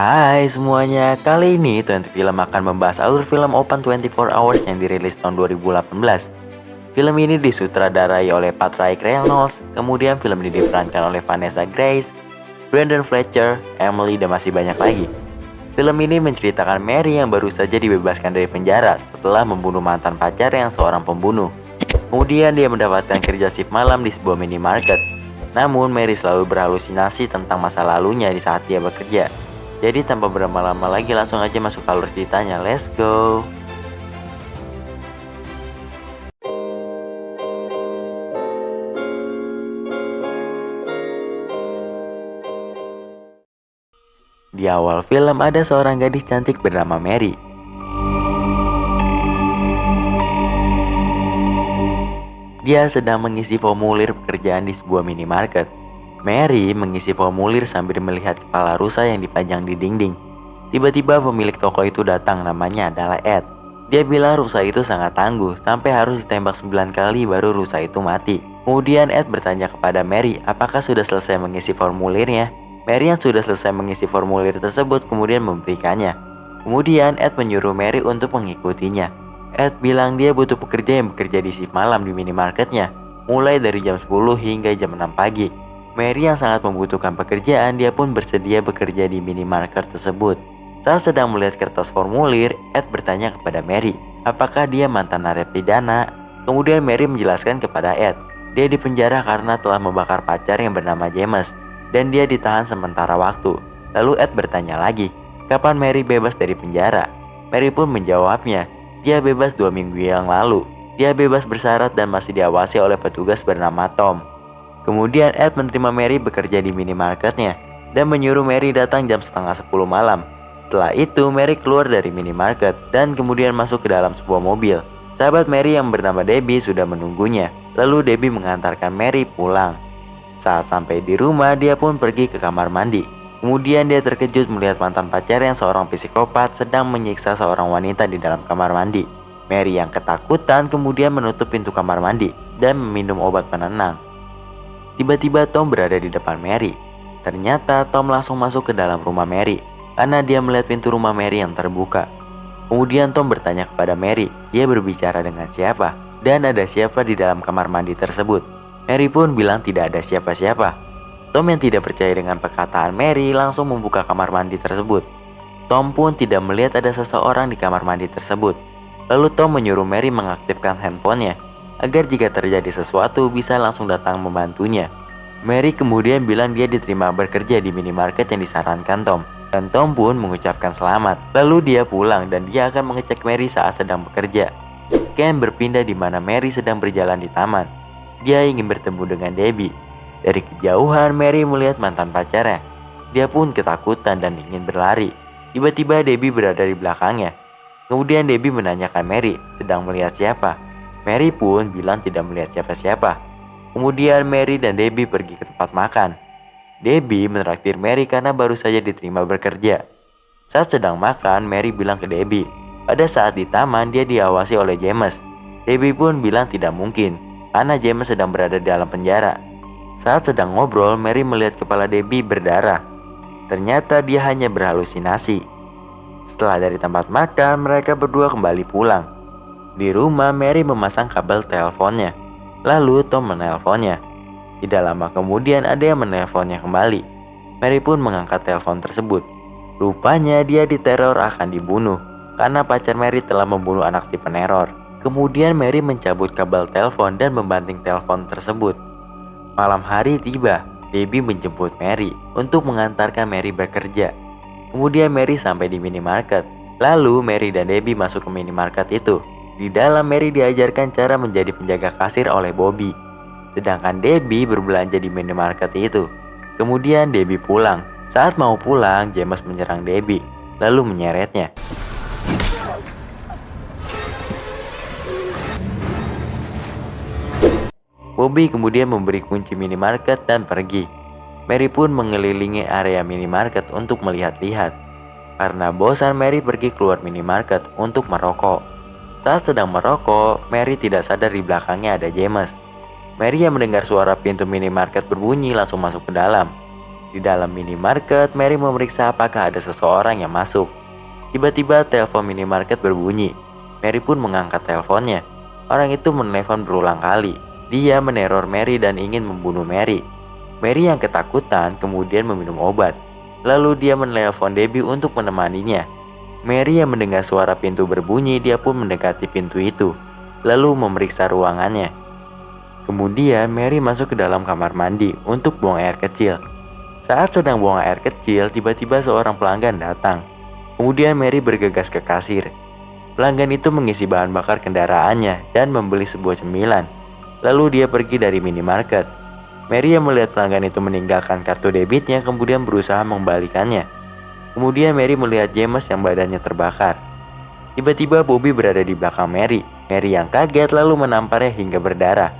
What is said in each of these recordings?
Hai semuanya, kali ini 20 Film akan membahas alur film Open 24 Hours yang dirilis tahun 2018. Film ini disutradarai oleh Patrick Reynolds, kemudian film ini diperankan oleh Vanessa Grace, Brandon Fletcher, Emily, dan masih banyak lagi. Film ini menceritakan Mary yang baru saja dibebaskan dari penjara setelah membunuh mantan pacar yang seorang pembunuh. Kemudian dia mendapatkan kerja shift malam di sebuah minimarket. Namun Mary selalu berhalusinasi tentang masa lalunya di saat dia bekerja. Jadi tanpa berlama-lama lagi langsung aja masuk alur ceritanya, let's go. Di awal film ada seorang gadis cantik bernama Mary. Dia sedang mengisi formulir pekerjaan di sebuah minimarket. Mary mengisi formulir sambil melihat kepala rusa yang dipajang di dinding. Tiba-tiba pemilik toko itu datang, namanya adalah Ed. Dia bilang rusa itu sangat tangguh, sampai harus ditembak 9 kali baru rusa itu mati. Kemudian Ed bertanya kepada Mary apakah sudah selesai mengisi formulirnya. Mary yang sudah selesai mengisi formulir tersebut kemudian memberikannya. Kemudian Ed menyuruh Mary untuk mengikutinya. Ed bilang dia butuh pekerja yang bekerja di shift malam di minimarketnya, mulai dari jam 10 hingga jam 6 pagi. Mary yang sangat membutuhkan pekerjaan, dia pun bersedia bekerja di minimarket tersebut. Saat sedang melihat kertas formulir, Ed bertanya kepada Mary, apakah dia mantan narapidana? Kemudian Mary menjelaskan kepada Ed, dia dipenjara karena telah membakar pacar yang bernama James, dan dia ditahan sementara waktu. Lalu Ed bertanya lagi, kapan Mary bebas dari penjara? Mary pun menjawabnya, dia bebas 2 minggu yang lalu. Dia bebas bersyarat dan masih diawasi oleh petugas bernama Tom. Kemudian Ed menerima Mary bekerja di minimarketnya dan menyuruh Mary datang jam setengah 10 malam. Setelah itu Mary keluar dari minimarket dan kemudian masuk ke dalam sebuah mobil. Sahabat Mary yang bernama Debbie sudah menunggunya. Lalu Debbie mengantarkan Mary pulang. Saat sampai di rumah dia pun pergi ke kamar mandi. Kemudian dia terkejut melihat mantan pacar yang seorang psikopat sedang menyiksa seorang wanita di dalam kamar mandi. Mary yang ketakutan kemudian menutup pintu kamar mandi dan meminum obat penenang. Tiba-tiba Tom berada di depan Mary. Ternyata Tom langsung masuk ke dalam rumah Mary karena dia melihat pintu rumah Mary yang terbuka. Kemudian Tom bertanya kepada Mary, dia berbicara dengan siapa dan ada siapa di dalam kamar mandi tersebut. Mary pun bilang tidak ada siapa-siapa. Tom yang tidak percaya dengan perkataan Mary langsung membuka kamar mandi tersebut. Tom pun tidak melihat ada seseorang di kamar mandi tersebut. Lalu Tom menyuruh Mary mengaktifkan handphonenya agar jika terjadi sesuatu bisa langsung datang membantunya. Mary kemudian bilang dia diterima bekerja di minimarket yang disarankan Tom. Dan Tom pun mengucapkan selamat. Lalu dia pulang dan dia akan mengecek Mary saat sedang bekerja. Ken berpindah di mana Mary sedang berjalan di taman. Dia ingin bertemu dengan Debbie. Dari kejauhan Mary melihat mantan pacarnya. Dia pun ketakutan dan ingin berlari. Tiba-tiba Debbie berada di belakangnya. Kemudian Debbie menanyakan Mary sedang melihat siapa. Mary pun bilang tidak melihat siapa-siapa. Kemudian Mary dan Debbie pergi ke tempat makan. Debbie menraktir Mary karena baru saja diterima bekerja. Saat sedang makan, Mary bilang ke Debbie, pada saat di taman dia diawasi oleh James. Debbie pun bilang tidak mungkin, karena James sedang berada di dalam penjara. Saat sedang ngobrol, Mary melihat kepala Debbie berdarah. Ternyata dia hanya berhalusinasi. Setelah dari tempat makan, mereka berdua kembali pulang. Di rumah, Mary memasang kabel teleponnya. Lalu Tom menelponnya. Tidak lama kemudian ada yang menelponnya kembali. Mary pun mengangkat telepon tersebut. Rupanya dia diteror akan dibunuh karena pacar Mary telah membunuh anak si peneror. Kemudian Mary mencabut kabel telepon dan membanting telepon tersebut. Malam hari tiba. Debbie menjemput Mary untuk mengantarkan Mary bekerja. Kemudian Mary sampai di minimarket. Lalu Mary dan Debbie masuk ke minimarket itu. Di dalam Mary diajarkan cara menjadi penjaga kasir oleh Bobby. Sedangkan Debbie berbelanja di minimarket itu. Kemudian Debbie pulang. Saat mau pulang, James menyerang Debbie, lalu menyeretnya. Bobby kemudian memberi kunci minimarket dan pergi. Mary pun mengelilingi area minimarket untuk melihat-lihat. Karena bosan, Mary pergi keluar minimarket untuk merokok. Saat sedang merokok, Mary tidak sadar di belakangnya ada James. Mary yang mendengar suara pintu minimarket berbunyi langsung masuk ke dalam. Di dalam minimarket, Mary memeriksa apakah ada seseorang yang masuk. Tiba-tiba telepon minimarket berbunyi. Mary pun mengangkat teleponnya. Orang itu menelepon berulang kali. Dia meneror Mary dan ingin membunuh Mary. Mary yang ketakutan kemudian meminum obat. Lalu dia menelepon Debbie untuk menemaninya. Mary yang mendengar suara pintu berbunyi, dia pun mendekati pintu itu, lalu memeriksa ruangannya. Kemudian Mary masuk ke dalam kamar mandi untuk buang air kecil. Saat sedang buang air kecil, tiba-tiba seorang pelanggan datang. Kemudian Mary bergegas ke kasir. Pelanggan itu mengisi bahan bakar kendaraannya dan membeli sebuah cemilan. Lalu dia pergi dari minimarket. Mary yang melihat pelanggan itu meninggalkan kartu debitnya kemudian berusaha mengembalikannya. Kemudian Mary melihat James yang badannya terbakar. Tiba-tiba Bobby berada di belakang Mary. Mary yang kaget lalu menamparnya hingga berdarah.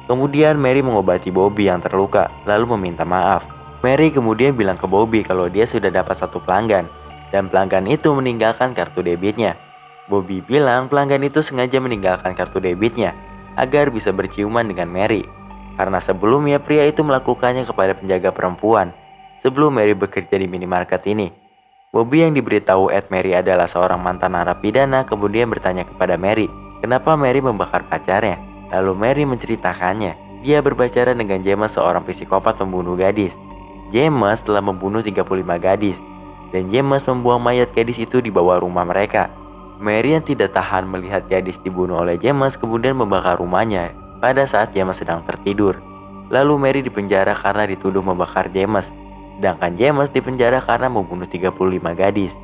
Kemudian Mary mengobati Bobby yang terluka lalu meminta maaf. Mary kemudian bilang ke Bobby kalau dia sudah dapat satu pelanggan dan pelanggan itu meninggalkan kartu debitnya. Bobby bilang pelanggan itu sengaja meninggalkan kartu debitnya agar bisa berciuman dengan Mary. Karena sebelumnya pria itu melakukannya kepada penjaga perempuan sebelum Mary bekerja di minimarket ini. Bobby yang diberitahu Ed Mary adalah seorang mantan narapidana kemudian bertanya kepada Mary, kenapa Mary membakar pacarnya. Lalu Mary menceritakannya, dia berpacaran dengan James, seorang psikopat pembunuh gadis. James telah membunuh 35 gadis, dan James membuang mayat gadis itu di bawah rumah mereka. Mary yang tidak tahan melihat gadis dibunuh oleh James kemudian membakar rumahnya pada saat James sedang tertidur. Lalu Mary dipenjara karena dituduh membakar James. Sedangkan James dipenjara karena membunuh 35 gadis.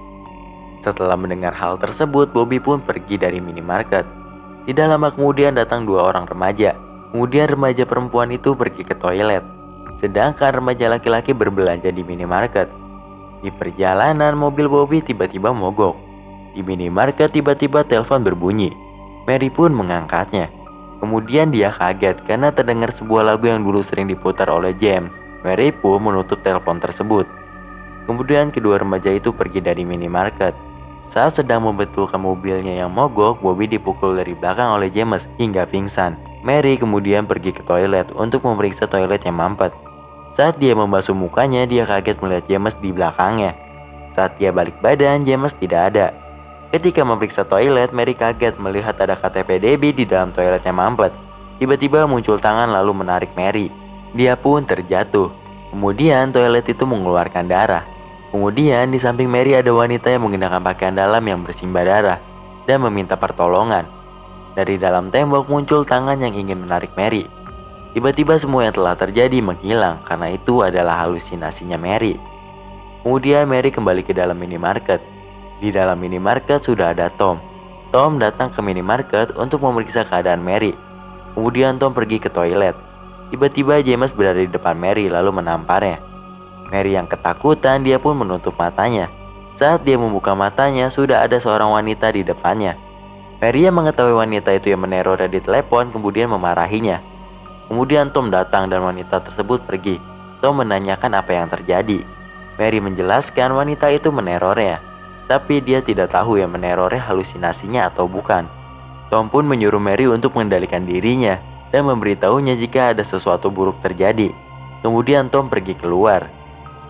Setelah mendengar hal tersebut, Bobby pun pergi dari minimarket. Tidak lama kemudian datang dua orang remaja. Kemudian remaja perempuan itu pergi ke toilet. Sedangkan remaja laki-laki berbelanja di minimarket. Di perjalanan, mobil Bobby tiba-tiba mogok. Di minimarket tiba-tiba telepon berbunyi. Mary pun mengangkatnya. Kemudian dia kaget karena terdengar sebuah lagu yang dulu sering diputar oleh James. Mary pun menutup telepon tersebut. Kemudian kedua remaja itu pergi dari minimarket. Saat sedang membetulkan mobilnya yang mogok, Bobby dipukul dari belakang oleh James hingga pingsan. Mary kemudian pergi ke toilet untuk memeriksa toilet yang mampet. Saat dia membasuh mukanya, dia kaget melihat James di belakangnya. Saat dia balik badan, James tidak ada. Ketika memeriksa toilet, Mary kaget melihat ada KTP Debbie di dalam toilet yang mampet. Tiba-tiba muncul tangan lalu menarik Mary. Dia pun terjatuh. Kemudian toilet itu mengeluarkan darah. Kemudian di samping Mary ada wanita yang menggunakan pakaian dalam yang bersimbah darah dan meminta pertolongan. Dari dalam tembok muncul tangan yang ingin menarik Mary. Tiba-tiba semua yang telah terjadi menghilang karena itu adalah halusinasinya Mary. Kemudian Mary kembali ke dalam minimarket. Di dalam minimarket sudah ada Tom. Tom datang ke minimarket untuk memeriksa keadaan Mary. Kemudian Tom pergi ke toilet. Tiba-tiba James berada di depan Mary lalu menamparnya. Mary yang ketakutan, dia pun menutup matanya. Saat dia membuka matanya, sudah ada seorang wanita di depannya. Mary yang mengetahui wanita itu yang menerornya di telepon kemudian memarahinya. Kemudian Tom datang dan wanita tersebut pergi. Tom menanyakan apa yang terjadi. Mary menjelaskan wanita itu menerornya, tapi dia tidak tahu yang menerornya halusinasinya atau bukan. Tom pun menyuruh Mary untuk mengendalikan dirinya dan memberitahunya jika ada sesuatu buruk terjadi. Kemudian Tom pergi keluar.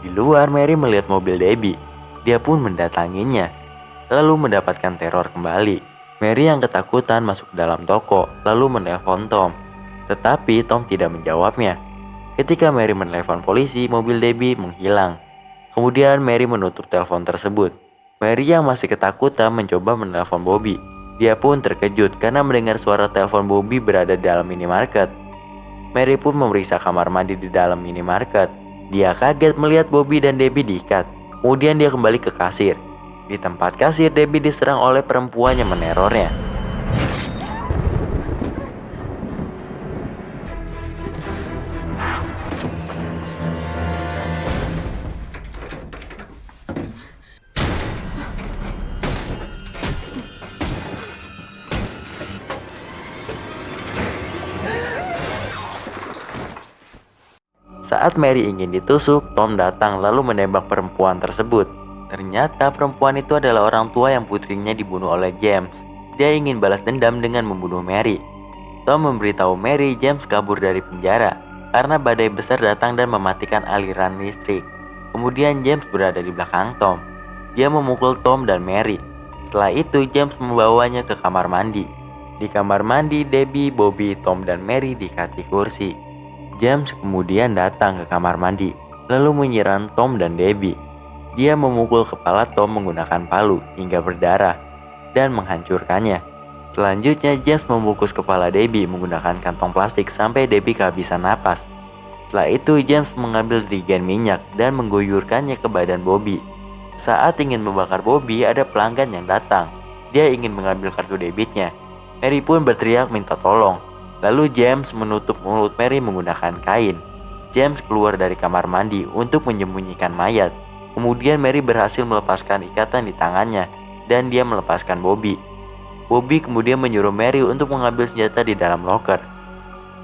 Di luar Mary melihat mobil Debbie. Dia pun mendatanginya, lalu mendapatkan teror kembali. Mary yang ketakutan masuk ke dalam toko, lalu menelpon Tom. Tetapi Tom tidak menjawabnya. Ketika Mary menelpon polisi, mobil Debbie menghilang. Kemudian Mary menutup telepon tersebut. Mary yang masih ketakutan mencoba menelpon Bobby. Dia pun terkejut karena mendengar suara telepon Bobby berada di dalam minimarket. Mary pun memeriksa kamar mandi di dalam minimarket. Dia kaget melihat Bobby dan Debbie diikat. Kemudian dia kembali ke kasir. Di tempat kasir, Debbie diserang oleh perempuan yang menerornya. Saat Mary ingin ditusuk, Tom datang lalu menembak perempuan tersebut. Ternyata perempuan itu adalah orang tua yang putrinya dibunuh oleh James. Dia ingin balas dendam dengan membunuh Mary. Tom memberitahu Mary James kabur dari penjara karena badai besar datang dan mematikan aliran listrik. Kemudian James berada di belakang Tom. Dia memukul Tom dan Mary. Setelah itu James membawanya ke kamar mandi. Di kamar mandi, Debbie, Bobby, Tom, dan Mary diikat di kursi. James kemudian datang ke kamar mandi, lalu menyerang Tom dan Debbie. Dia memukul kepala Tom menggunakan palu hingga berdarah dan menghancurkannya. Selanjutnya James membungkus kepala Debbie menggunakan kantong plastik sampai Debbie kehabisan napas. Setelah itu James mengambil dirigen minyak dan mengguyurkannya ke badan Bobby. Saat ingin membakar Bobby, ada pelanggan yang datang. Dia ingin mengambil kartu debitnya. Mary pun berteriak minta tolong. Lalu James menutup mulut Mary menggunakan kain. James keluar dari kamar mandi untuk menyembunyikan mayat. Kemudian Mary berhasil melepaskan ikatan di tangannya dan dia melepaskan Bobby. Bobby kemudian menyuruh Mary untuk mengambil senjata di dalam loker.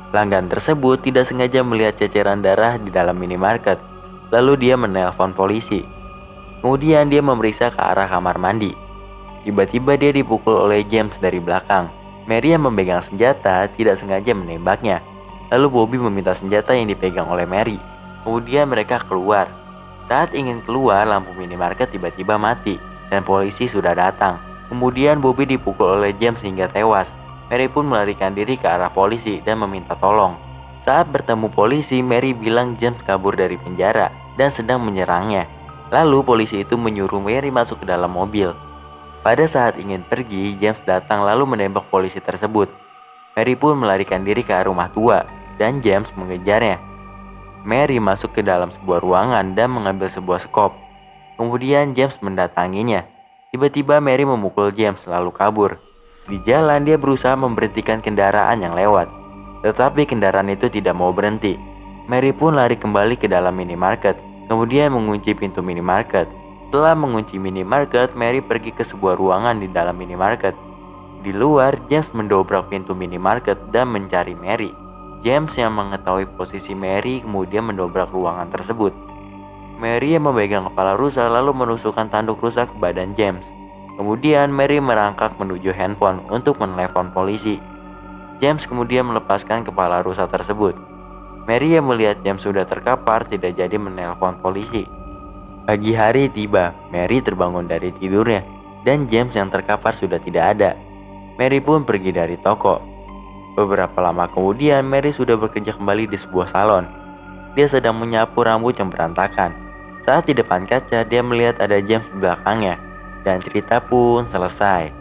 Pelanggan tersebut tidak sengaja melihat ceceran darah di dalam minimarket. Lalu dia menelpon polisi. Kemudian dia memeriksa ke arah kamar mandi. Tiba-tiba dia dipukul oleh James dari belakang. Mary yang memegang senjata tidak sengaja menembaknya. Lalu Bobby meminta senjata yang dipegang oleh Mary. Kemudian mereka keluar. Saat ingin keluar, lampu minimarket tiba-tiba mati dan polisi sudah datang. Kemudian Bobby dipukul oleh James hingga tewas. Mary pun melarikan diri ke arah polisi dan meminta tolong. Saat bertemu polisi, Mary bilang James kabur dari penjara dan sedang menyerangnya. Lalu polisi itu menyuruh Mary masuk ke dalam mobil. Pada saat ingin pergi, James datang lalu menembak polisi tersebut. Mary pun melarikan diri ke rumah tua dan James mengejarnya. Mary masuk ke dalam sebuah ruangan dan mengambil sebuah skop. Kemudian James mendatanginya. Tiba-tiba Mary memukul James lalu kabur. Di jalan dia berusaha memberhentikan kendaraan yang lewat, tetapi kendaraan itu tidak mau berhenti. Mary pun lari kembali ke dalam minimarket, kemudian mengunci pintu minimarket. Setelah mengunci minimarket, Mary pergi ke sebuah ruangan di dalam minimarket. Di luar, James mendobrak pintu minimarket dan mencari Mary. James yang mengetahui posisi Mary kemudian mendobrak ruangan tersebut. Mary yang memegang kepala rusa lalu menusukkan tanduk rusa ke badan James. Kemudian Mary merangkak menuju handphone untuk menelepon polisi. James kemudian melepaskan kepala rusa tersebut. Mary yang melihat James sudah terkapar tidak jadi menelpon polisi. Pagi hari tiba, Mary terbangun dari tidurnya dan James yang terkapar sudah tidak ada. Mary pun pergi dari toko. Beberapa lama kemudian Mary sudah bekerja kembali di sebuah salon. Dia sedang menyapu rambut yang berantakan. Saat di depan kaca dia melihat ada James di belakangnya. Dan cerita pun selesai.